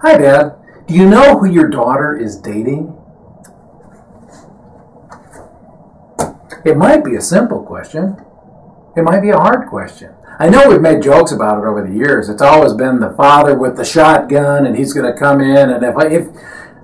Hi, Dad. Do you know who your daughter is dating? It might be a simple question. It might be a hard question. I know we've made jokes about it over the years. It's always been the father with the shotgun, and he's going to come in, and if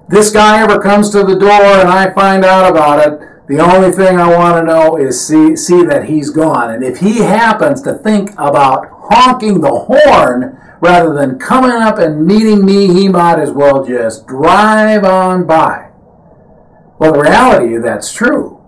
this guy ever comes to the door and I find out about it, the only thing I want to know is see that he's gone. And if he happens to think about honking the horn rather than coming up and meeting me, he might as well just drive on by. Well, the reality is that's true.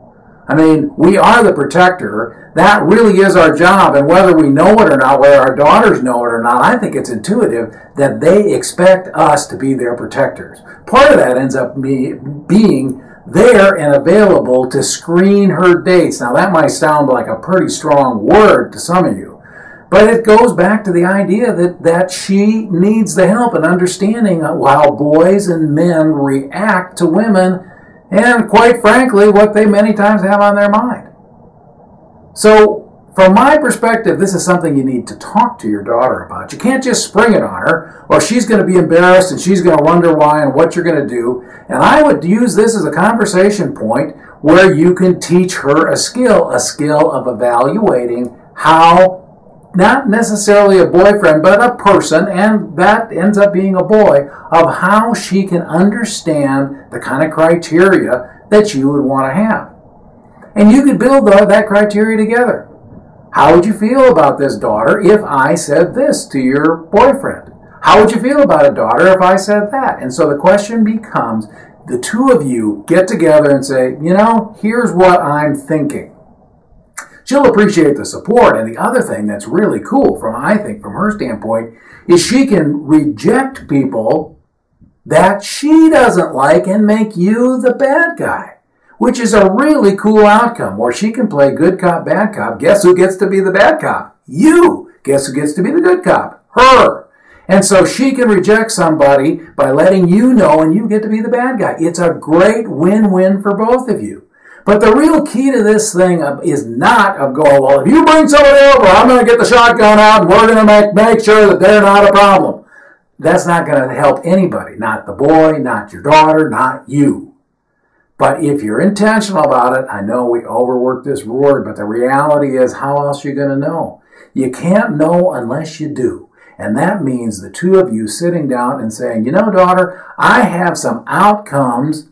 I mean, we are the protector. That really is our job. And whether we know it or not, whether our daughters know it or not, I think it's intuitive that they expect us to be their protectors. Part of that ends up being there and available to screen her dates. Now, that might sound like a pretty strong word to some of you, but it goes back to the idea that she needs the help and understanding how boys and men react to women and, quite frankly, what they many times have on their mind. So, from my perspective, this is something you need to talk to your daughter about. You can't just spring it on her, or she's going to be embarrassed and she's going to wonder why and what you're going to do. And I would use this as a conversation point where you can teach her a skill of evaluating how, not necessarily a boyfriend, but a person, and that ends up being a boy, of how she can understand the kind of criteria that you would want to have. And you could build that criteria together. How would you feel about this, daughter, if I said this to your boyfriend? How would you feel about it, daughter, if I said that? And so the question becomes, the two of you get together and say, you know, here's what I'm thinking. She'll appreciate the support. And the other thing that's really cool, from her standpoint, is she can reject people that she doesn't like and make you the bad guy, which is a really cool outcome where she can play good cop, bad cop. Guess who gets to be the bad cop? You. Guess who gets to be the good cop? Her. And so she can reject somebody by letting you know, and you get to be the bad guy. It's a great win-win for both of you. But the real key to this thing is not of going, well, if you bring somebody over, I'm going to get the shotgun out and we're going to make sure that they're not a problem. That's not going to help anybody. Not the boy, not your daughter, not you. But if you're intentional about it, I know we overwork this word, but the reality is, how else are you going to know? You can't know unless you do. And that means the two of you sitting down and saying, you know, daughter, I have some outcomes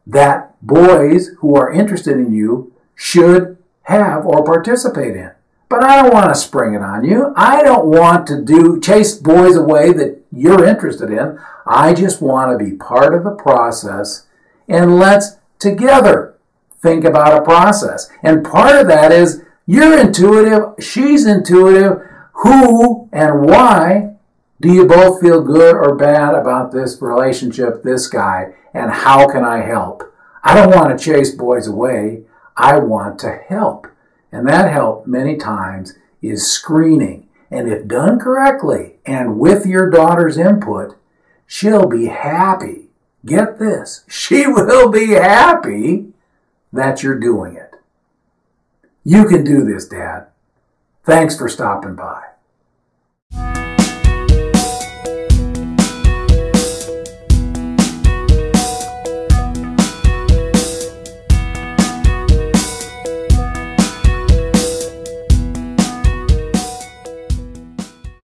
that boys who are interested in you should have or participate in. But I don't want to spring it on you. I don't want to chase boys away that you're interested in. I just want to be part of the process, and let's together think about a process. And part of that is you're intuitive, she's intuitive. Who and why do you both feel good or bad about this relationship, this guy, and how can I help? I don't want to chase boys away. I want to help. And that help many times is screening. And if done correctly and with your daughter's input, she'll be happy. Get this. She will be happy that you're doing it. You can do this, Dad. Thanks for stopping by.